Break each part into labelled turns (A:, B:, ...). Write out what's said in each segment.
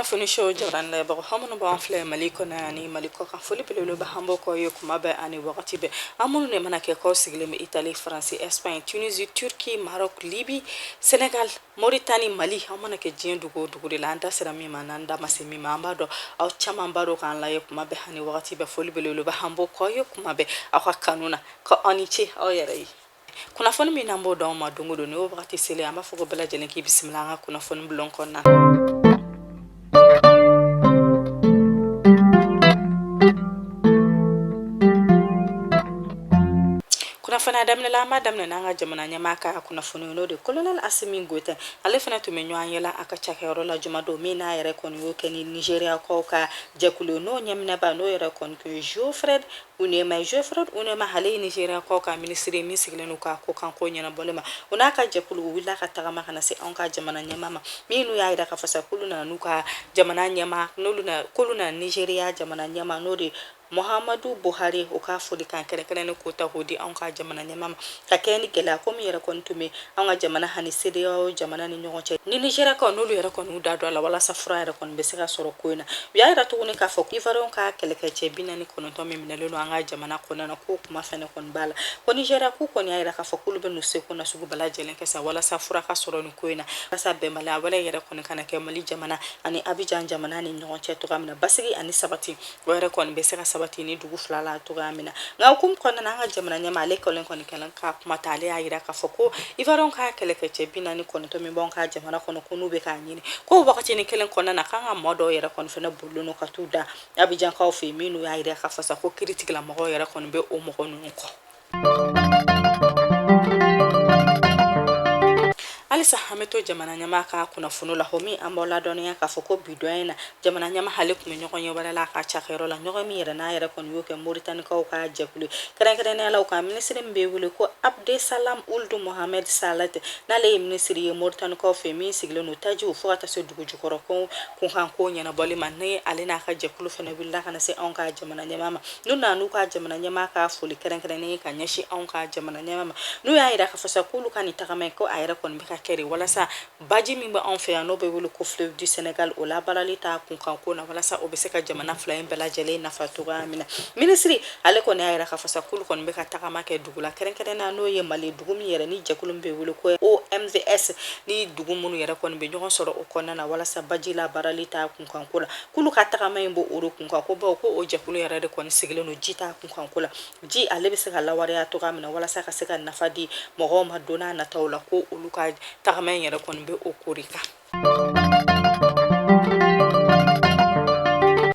A: funi show jawran la ba hamunu ba anfle maliko na ni maliko kan fuli pele ba hambo ko yo kuma ba ani wakati be amunu ne mana ke ko sigle me Italie France Espagne Tunisie Turquie Maroc Libye Senegal Mauritanie Mali hamana ke jien dugo de la anda sera mi mananda masemi mamba do aw chama mbaro kan la yo kuma be ani wakati be fuli pele ba hambo ko yo kuma be akwa kanuna ko onichi o yere kuna foni mi nambo do ma dungu do ne wakati sele amba fugo bela jelen ki bismillah kuna foni blon konna kuna fana damne la ma damne nanga jamana nyama ka kuna funu no de colonel Assimi Goïta ale fana to menyo anyela aka chakero la juma do mi na yere kon yo keni Nigeria ko ka jekulo no nyamna ba no yere kon ko Geoffred unema hale Nigeria ko ka ministre mi sigle no ka ko kan ko nyana bolema unaka jekulo wila ka tagama kana se onka jamana nyama ma mi no ya ida ka fasa kuluna nuka jamana nyama no luna kuluna Nigeria jamana nyama no de Muhammadu Buhari o ka fuli kan kere ne kota hodi an ka jamana nyama ka keni gela ko mi yere kon tumi an ka jamana hani sedeyo jamana ni nyonche ni Nigeria ko no yere kon uda do la wala safra yere kon be se ka soro ko ina ya ira to ne ka fo ki faron ka kele ke che binani kono to mi minelo an ka jamana ko na ko kuma fene kon bala ko Nigeria ku ko ni ya ira ka fo kulu be no se ko na sugu bala jelen ke sa wala safra ka soro ni ko ina sa be mala wala yere kon kana ke mali jamana ani Abidjan jamana ni nyonche to kamna basigi ani sabati were kon be se ka batini dugu flala to gamina nga kum konna nga jamana nyama le kolen kon kelan ka matale ayira ka foko ivaron ka kele keche binani kon to mi bon ka jamana kono kunu be ka nyini ko wakati ni kelen konna na kanga modo yera kon fena buluno ka tuda Abidjan ka ofi minu ayira ka fasa ko critique la mo yera kon be o mo kono ko alisa hameto jamana nyama ka kuna funula homi ambola donia ka foko bidoina jamana nyama haliku me nyoko nyobala la ka chakero la nyoko mi yere na yere kon yoke Mauritanie ka ka jekulu kren na la ka ministre mbe wule ko Abde Salam Ould Mohamed Salat na le ministre Mauritanie ka fe mi sigle no taji u fota se dugu jukoro ko kun kan ko nyana boli manne alina ka jekulu fena billa kana se on ka jamana nyama nuna nu ka jamana nyama ka fuli kren ka nyashi on ka jamana nyama nu ya ira ka fasa kulu kan itakame ko ayra kon bi keri wala sa baji mi ba on fe no be wulu ko fleuve du Sénégal o la balali ta kun kan ko na wala sa o be se ka jamana flayen bela jele na fatuga amina ministry ale ko ne ayra ka fasa kul kon be ka takama ke dugula keren na no ye mali dugum yere ni jekulum be wulu ko o MVS ni dugum munu yere kon be nyon soro o kon na wala sa baji la balali ta kun kan ko la kulu ka takama mbo oro kun kan ko ba ko o jekulu yere de kon sigle no jita kun kan ko la ji ale be se ka la wari atuga amina wala sa ka se ka nafadi mo ma dona na tawla ko uluka tagamen yere kon be okurika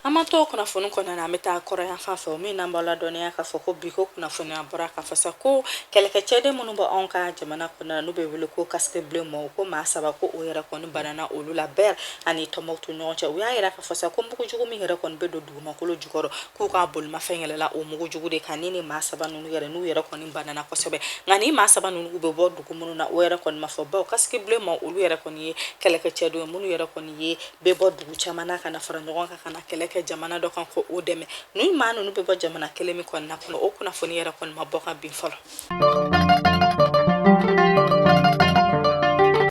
A: amato kuna funu kona na meta kora ya fafa mi nambala donia ka foko biko kuna funu abara ka fasa ko keleke chede munu ba onka jamana kuna no be wulu ko casque bleu mo ko ma saba ko o yera kon banana olula ber ani tomoktu nyoche o yera ka fasa ko mbugo jugo mi yera kon be do duma ko lo jugoro ko ka bol ma fengele la o mugo jugo de kanini ma saba nu yera kon banana ko sebe ngani ma saba nu be bo dugo munu na o yera kon ma fo ba casque bleu mo olu yera kon ye keleke chedo munu yera kon ye be bo dugo chamana kana fara ngonga kana keleke jamana do kan ko odeme nu manu nu be bo jamana kelemi kon na kono o kuna foni yera kon maboka bin folo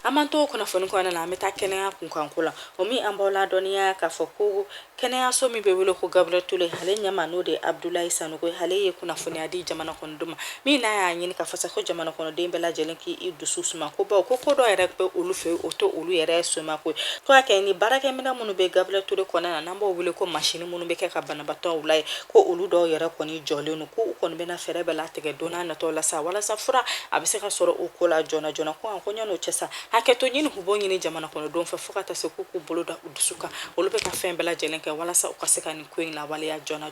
A: amanto kuna foni ko na meta kenya kun kan kula o mi ambola donia ka foko kenya so mi be welo ko Gabriel Touré hale nyama no de Abdoulaye Sanu ko hale ye kuna foni adi jamana kon duma mi na ya nyini ka fasa ko jamana kon de mbela jelenki idu susuma ko ba ko do yere be olufe oto olu yere suma ko to aka ni baraka mina munu be Gabriel Touré ko na nambo wele ko machine munu be ka bana bato ulai ko olu do yere ko ni jole no ko ko be na fere be la tege dona na to la sa wala sa fura abise ka soro o ko la jona ko an ko nyano chesa haketo nyini hubo nyini jamana kono don fa fukata se kuku boloda udusuka olupe ka fembela jelenke wala sa ukaseka ni queen la wale ya jona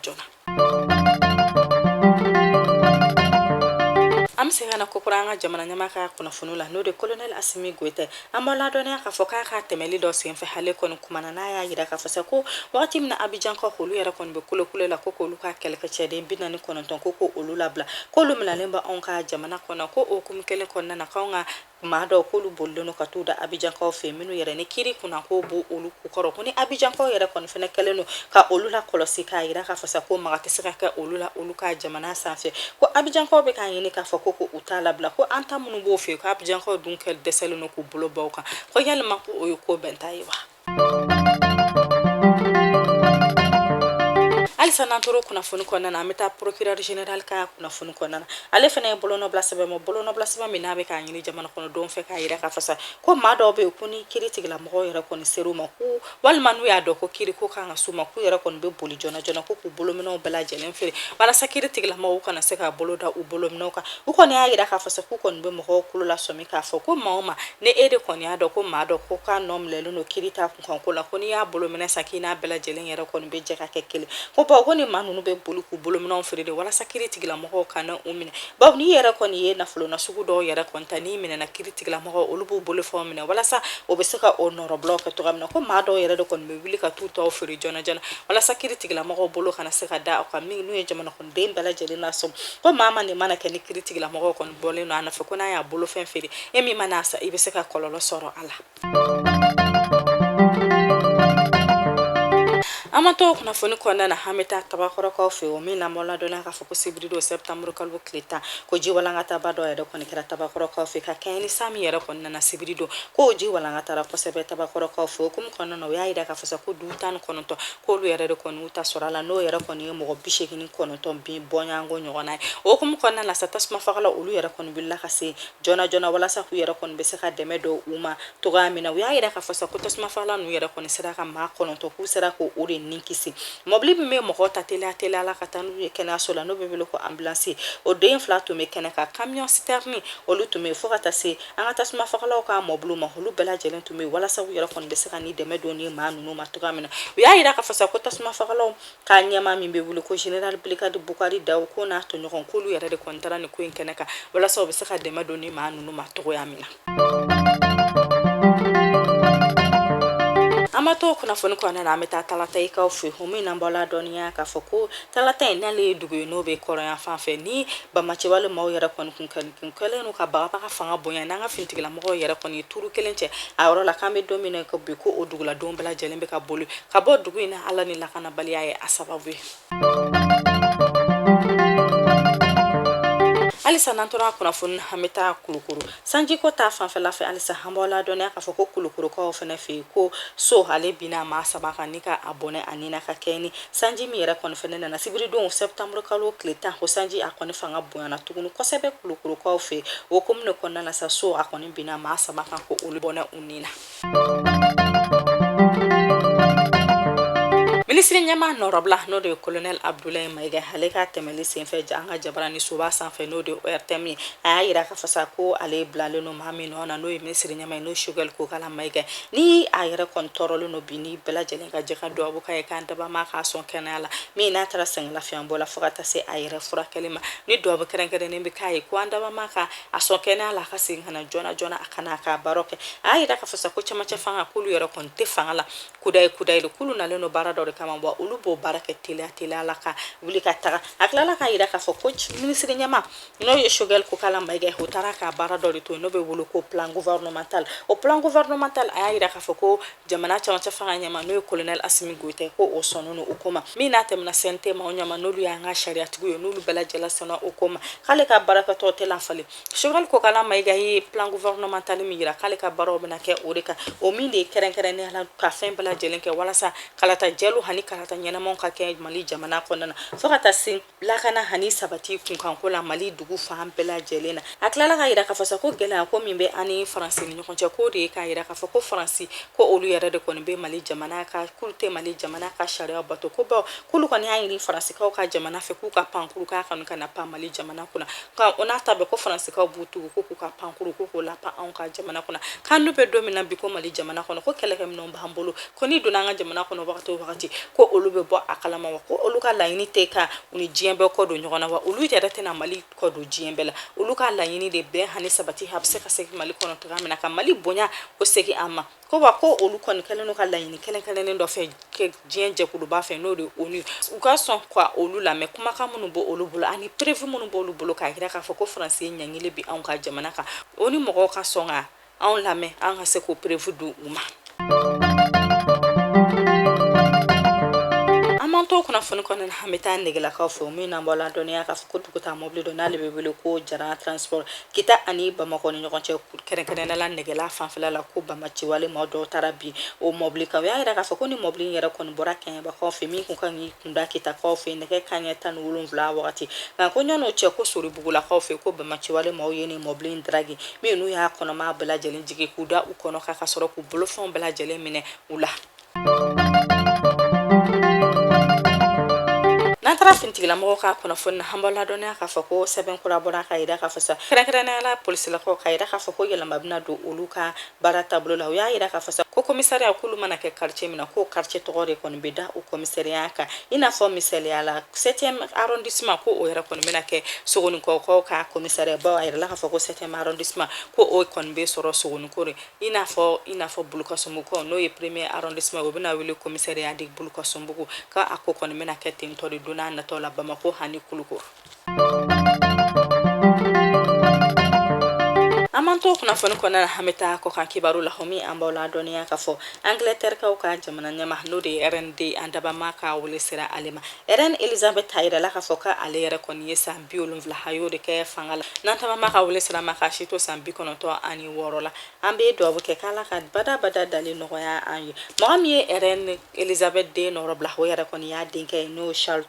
A: amsega na kokuranga jamana nyama ka kuna funula no de colonel Assimi Goïta amala donia ka foka ka temeli do sen fa hale kon kumana na ya yira ka fasa ko wakati mina Abidjan ko holu yara kon be kulo la ko luka kelka chede binani kon ton ko olu labla ko lu mila lemba onka jamana kona ko o kum kele kon na kaunga mado ko lu bollo no katuda Abidjan ko fe minu yere ne kiri kuna ko bu olu ko koro ko ni Abidjan ko yere kon fene kele no ka olu la kolosi ka yira ka fasa ko magate sika ka olu la olu ka jamana sanfe ko Abidjan ko be kan yini ka fako ko utala bla ko anta munu bo fe ko Abidjan ko dunkel deselo no ko bulo bawka ko yalma ko o ko benta yiwa alisa nantoro kunnafoni kɔnɔna na an bɛ taa procureur général ka kunnafoni kɔnɔna na ale fana ye bolonɔ bila sɛbɛn ma bolonɔ bila sɛbɛn min n'a bɛ k'a ɲini jamana kɔnɔdenw fɛ k'a yira k'a fɔ sa ko maa dɔw bɛ yen ko ni kiiri tigilamɔgɔw yɛrɛ kɔni ser'u ma ko walima n'u y'a dɔn ko kiiri ko kan ka s'u ma k'u yɛrɛ kɔni bɛ boli joona joona ko k'u bolominɛw bɛɛ lajɛlen feere walasa kiiri tigilamɔgɔw kana se k'a bolo da u bolominɛw kan u kɔni y'a yira k'a fɔ sa k'u kɔni bɛ mɔgɔw kulo lasɔmi k'a fɔ ko maa o maa ni e de kɔni y'a dɔn ko maa dɔ ko k'a nɔ minɛlen don kiiri ta kunkanko la ko n'i y'a bolominɛ sa k'i n'a bɛɛ lajɛlen yɛrɛ kɔni bɛ jɛ ka kɛ kelen ko bawo ko ni maa ninnu bɛ boli k'u bolominɛw feere de walasa kiiri tigilamɔgɔw kana u minɛ bawo n'i yɛrɛ kɔni ye nafolo nasugu dɔw yɛrɛ kɔni ta n'i minɛna kiiri tigilamɔgɔw olu b'u bolofɛnw minɛ walasa o bɛ se ka o nɔrɔbulaw kɛ cogoya min na ko maa dɔw yɛrɛ de kɔni bɛ wuli ka t'u tɔw feere joona joona walasa kiiri tigilamɔgɔw bolo kana se ka da o kan min n'u ye jamana kɔnɔden bɛɛ lajɛlen lasɔm ko maa ma nin mana kɛ ni kiiri tigilamɔgɔw kɔni bɔlen don a nɔfɛ ko n'a y'a bolofɛn feere e min mana sa i bɛ se ka kɔlɔlɔ sɔrɔ a la. Amato kunnafoni kɔnɔna na an bɛ taa tabakɔrɔkaw fɛ o min lamɔla dɔnna k'a fɔ ko sibirido septembre kalo tile 10 ko ji walankataba dɔ yɛrɛ kɔni kɛra tabakɔrɔkaw fɛ ka kɛɲɛ ni san min yɛrɛ kɔni nana sibirido ko o ji walankatara kosɛbɛ tabakɔrɔkaw fɛ o hukumu kɔnɔna na o y'a yira k'a fɔ sa ko 19 k'olu yɛrɛ de kɔni y'u ta sɔrɔ a la n'o yɛrɛ kɔni ye mɔgɔ 89 bin bɔɲɔgɔnko ɲɔgɔnna ye o hukumu kɔnɔna na sa tasuma fagala olu yɛrɛ kɔni wulila ka se joona joona walasa k'u yɛrɛ kɔni bɛ se ka dɛmɛ don u ma togoya min na u y'a yira k'a fɔ sa ko tasuma fagala ninnu yɛrɛ kɔni sera ka maa 9 k'u sera k'o de ni kisi mɔbili min bɛ mɔgɔw ta teliya la ka taa n'u ye kɛnɛyaso la n'o bɛ wele ko ambulance o den fila tun bɛ kɛnɛ kan camion citerne olu tun bɛ fo ka taa se an ka tasuma fagalaw ka mɔbiliw ma olu bɛɛ lajɛlen tun bɛ walasa u yɛrɛ kɔni bɛ se ka ni dɛmɛ don ni maa ninnu ma togoya min na u y'a yira k'a fɔ sa ko tasuma fagalaw ka ɲɛmaa min bɛ wele ko général Brigade Bukari Dawu ko n'a tɔɲɔgɔn k'olu yɛrɛ de kɔni taara nin ko in kɛnɛ kan walasa u bɛ se ka dɛmɛ don ni maa ninnu ma togoya min na. Amato kunnafoni kɔnɔna na an bɛ taa talata i kaw fɛ o min na bɔla dɔnniya k'a fɔ ko talata in n'ale ye dugu ye n'o bɛ kɔrɔyan fan fɛ ni bamacɛwale maaw yɛrɛ kɔni kun kɛlen don ka bagabaga fanga bonya n'an ka finitigilamɔgɔw yɛrɛ kɔni ye turu kelen cɛ a yɔrɔ la k'an bɛ don min na ko bi ko o duguladenw bɛɛ lajɛlen bɛ ka boli ka bɔ dugu in na ala ni lakanabaliya ye a sababu ye. Alisa nantora kunnafoni an bɛ taa Kulukoro sanjiko ta fanfɛla fɛ alisa an b'aw ladɔnniya k'a fɔ ko Kulukurokaw fana fɛ yen ko so ale binna maa 3 kan ni ka a bɔnɛ a nina ka kɛ ni sanji min yɛrɛ kɔni fɛnɛ nana sibiridon septembre kalo tile 10 ko sanji a kɔni fanga bonyana tuguni kosɛbɛ Kulukurokaw fɛ o ko min kɔnɔna na sa so a kɔni binna maa 3 kan ko olu bɔnɛ u nina. Ministre ɲɛmaa nɔrɔbila n'o de ye colonel Abdoulaye Maïga ale ka tɛmɛli senfɛ an ka jabara ni soba sanfɛ n'o de ye ORTM ye a y'a yira k'a fɔ sa ko ale bilalen don maa min nɔ na n'o ye ministre ɲɛmaa ye n'o Choguel Kokala Maïga ni a yɛrɛ kɔni tɔɔrɔlen don bi ni bɛɛ lajɛlen ka jɛ ka duwawu k'a ye k'an dabama k'a sɔn kɛnɛya la min n'a taara sɛngɛlafiɲɛbɔ la fo ka taa se a yɛrɛ furakɛli ma ni duwawu kɛrɛnkɛrɛnnen bɛ k'a ye ko an dabama ka a sɔn kɛnɛya la a ka segin ka na joona joona a kana a ka baara kɛ a y'a yira k'a fɔ sa ko cɛmancɛ fanga k'olu yɛrɛ kɔni tɛ fanga la kudayi k'olu nalen don baara dɔ de kama wa olu b'o baara kɛ teliya la ka wuli ka taga a tilala k'a yira k'a fɔ ko ministre ɲɛmaa n'o ye Choguel Kokala Maïga o taara ka baara dɔ de to n'o bɛ wele ko plan gouvernemental o plan gouvernemental a y'a yira k'a fɔ ko jamana cɛmancɛ fanga ɲɛmaa n'o ye colonel Assimi Goïta ko o sɔnnen don o ko ma min n'a tɛmɛna CNT ma o ɲɛmaa n'olu y'an ka sariyatigiw ye n'olu bɛɛ lajɛlen sɔnna o ko ma k'ale ka baarakɛtɔ tɛ lafalen Choguel Kokala Maïga ye plan gouvernemental min yira k'ale ka baaraw bɛna kɛ o de kan o min de ye kɛrɛnkɛrɛnnenya la ka fɛn bɛɛ lajɛlen kɛ walasa kalata jɛlu hani kalata ɲɛnamaw ka kɛ Mali jamana kɔnɔna na fo ka taa se lakana hani sabati kunkanko la Mali dugu fan bɛɛ lajɛlen na a tilala k'a yira k'a fɔ sa ko gɛlɛya ko min bɛ ani Faransi ni ɲɔgɔn cɛ k'o de ye k'a yira k'a fɔ ko Faransi ko olu yɛrɛ de kɔni bɛ Mali jamana ka k'olu tɛ Mali jamana ka sariya bato ko bawo k'olu kɔni y'a ɲini Faransikaw ka jamana fɛ k'u ka pankuru k'a kɔni kana pan Mali jamana kunna ka o n'a ta bɛɛ ko Faransikaw b'u tugu ko k'u ka pankuru ko k'o lapan anw ka jamana kunna k'an n'u bɛ don min na bi ko Mali jamana kɔnɔ ko kɛlɛkɛminɛnw b'an bolo ko ni donna an ka jamana kɔnɔ wagati o wagati ko olu bɛ bɔ a kalama wa ko olu ka laɲini tɛ ka u ni diɲɛ bɛɛ kɔ don ɲɔgɔn na wa olu yɛrɛ tɛna Mali kɔ don diɲɛ bɛɛ la olu ka laɲini de bɛn hani sabati a bɛ se ka segin Mali kɔnɔ cogoya min na ka Mali bonya o segin an ma ko wa ko olu kɔni kɛlen don ka laɲini kɛlɛkɛlɛnnen dɔ fɛ diɲɛ jɛkuluba fɛ n'o de ye ONU u ka sɔn ka olu lamɛn kumakan minnu bɔ olu bolo ani prévu minnu b'olu bolo k'a yira k'a fɔ ko Faransi ye ɲaŋili bi anw ka jamana kan o ni mɔgɔw ka sɔn ka anw lamɛn an ka se k'o prévu don u ma. An m'an to kuna foni kɔnɔ hamita negela ka fo min na bola dɔniya ka fo kutuku ta mobile do n'ale bɛ wele ko jara transport kita ani Bamakɔ ni ɲɔgɔn cɛ kɛrɛnkɛrɛnnenya la negela fanfɛla la ko Bamaci wale ma dɔw taara bi o mobile kan o y'a yira k'a fɔ ko ni mobile yɛrɛ kɔni bɔra Kɛɲɛbakaw fɛ min kun kan k'i kunda Kitakaw fɛ nɛgɛ kanɲɛ 17 wagati nka ko ɲɔn'o cɛ ko Soribugulakaw fɛ ko Bamaci wale maaw ye ni mobile in dragi min n'u y'a kɔnɔma bɛɛ lajɛlen jigi k'u da u kɔnɔ ka sɔrɔ k'u bolofɛnw bɛɛ lajɛlen minɛ u la. N'an taara finitigilamɔgɔw ka kunnafoni na an b'a ladɔnniya k'a fɔ ko sɛbɛn kura bɔra ka yira k'a fɔ sa kɛrɛnkɛrɛnnenya la polisilakaw ka yira k'a fɔ ko yɛlɛma bɛna don olu ka baara taabolo la u y'a yira k'a fɔ sa ko komisariya k'olu mana kɛ quartier min na k'o quartier tɔgɔ de kɔni bɛ da o komisariya kan i n'a fɔ misaliya la 7e arrondissement ko o yɛrɛ kɔni bɛna kɛ Sogonikɔkaw ka komisariya baw a yirala k'a fɔ ko 7e arrondissement ko o kɔni bɛ sɔrɔ Sogoniko de i n'a fɔ Bulukasumbugu n'o ye 1er arrondissement o bɛna wele komisariya de Bulukasumbugu ka a ko kɔni bɛna kɛ tentɔ de don n'a nataw la Bamako ani Kulukoro. Aman to kunnafoni kɔnɔna na an bɛ taa kɔ kan kibaru la homi an b'aw ladɔnniya k'a fɔ Angleterrekaw ka jamana ɲɛma n'o de ye RND an dabama ka wele sera ale ma RN Elizabeth a yirala k'a fɔ ko ale yɛrɛ kɔni ye san 70 a y'o de kɛ fanga la n'an tabama ka wele sera ma ka si to san 96 la an bɛ dugawu kɛ k'Ala ka bada dali nɔgɔya an ye mɔgɔ min ye RN Elizabeth den nɔrɔ bila o yɛrɛ kɔni y'a denkɛ ye n'o Charles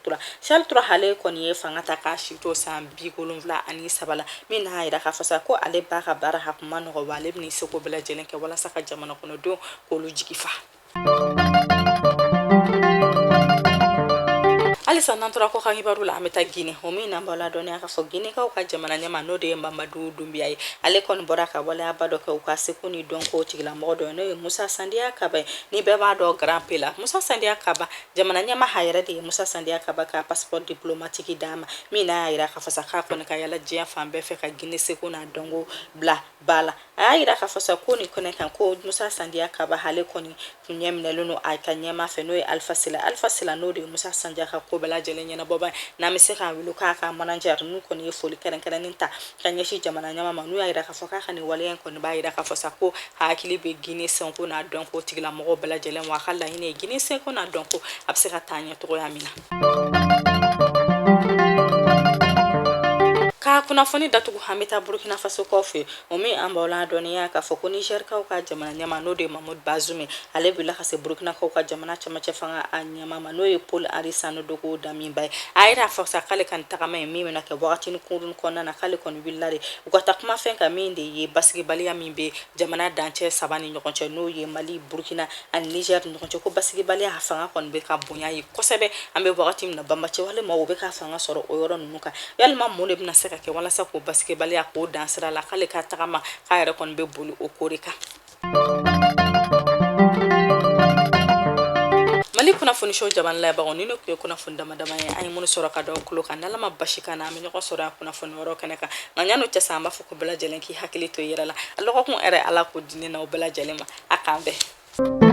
A: Tura ale kɔni ye fanga ta ka si to san 73 la min n'a yira k'a fɔ sa ko ale ba ka baara hakuma nɔgɔ wa ale bɛna seko bɛɛ lajɛlen kɛ walasa ka jamana kɔnɔdenw k'olu jigi fa. Alisa n'an tora ko kan kibaru la an bɛ taa Guinée o min n'an b'aw ladɔnniya k'a fɔ Guinékaw ka jamana ɲɛma n'o de ye Mamadu Doumbia ye ale kɔni bɔra ka waleya ba dɔ kɛ u ka seko ni dɔnko tigilamɔgɔ dɔ ye n'o ye Musa Sandiya Kaba ni bɛɛ b'a dɔn Grand P la Musa Sandiya Kaba jamana ɲɛma ha yɛrɛ de ye Musa Sandiya Kaba ka passeport diplomatique d'a ma min n'a yira k'a fɔ sa k'a kɔni ka yala diɲɛ fan bɛɛ fɛ ka Guinée seko n'a dɔnko bila ba la a y'a yira k'a fɔ sa ko nin kɔnɛ kan ko Musa Sandiya Kaba ale kɔni tun ɲɛminɛlen don a ka ɲɛma fɛ n'o ye Alpha Sila n'o de ye Musa Sandiya ka ko bɛɛ lajɛlen ɲɛnabɔ ba n'an bɛ se k'a wele k'a ka manager n'u kɔni ye foli kɛrɛnkɛrɛnnen ta ka ɲɛsin jamana ɲɛma ma n'u y'a yira k'a fɔ k'a ka nin waleya in kɔni b'a yira k'a fɔ sa ko hakili bɛ Guinée senko n'a dɔnko tigilamɔgɔw bɛɛ lajɛlen wa a ka laɲini ye Guinée senko n'a dɔnko a bɛ se ka taa ɲɛ cogoya min na. Ka kunnafoni datugu an bɛ taa Burkina Faso kɔfɛ o min an b'aw ladɔnniya k'a fɔ ko Nigerkaw ka jamana ɲɛma n'o de ye Mahmoud Bazoum ale bila ka se Burkinakaw ka jamana cɛmancɛ fanga a ɲɛma ma n'o ye Paul Henri Sanogo Damiba ye a yɛrɛ a fɔ sa k'ale ka nin tagama ye min bɛna kɛ wagatinin kunkurunin kɔnɔna na k'ale kɔni wulila de u ka taa kumafɛn kan min de ye basigibaliya min bɛ jamana dancɛ 3 ni ɲɔgɔn cɛ n'o ye Mali Burkina ani Niger ni ɲɔgɔn cɛ ko basigibaliya a fanga kɔni bɛ ka bonya ye kosɛbɛ an bɛ wagati min na Bamaci wale ma o bɛ ka fanga sɔrɔ o yɔrɔ ninnu kan yalima mun de bɛna se ka kɛ walasa k'o basigibaliya k'o dansira la k'ale ka tagama k'a yɛrɛ kɔni bɛ boli o ko de kan. Mali kunnafoni show jaban labago ni no ku kunnafoni dama ye an mun sɔrɔ ka dɔw kulo kan nalama basi kana an ɲɔgɔn sɔrɔ a kunnafoni wɛrɛw kɛnɛ kan nka ɲa no cɛ sa an b'a fɔ ko bɛɛ lajɛlen k'i hakili to i yɛrɛ la a lɔgɔkun yɛrɛ Ala ko di ne na o bɛɛ lajɛlen ma a k'an bɛn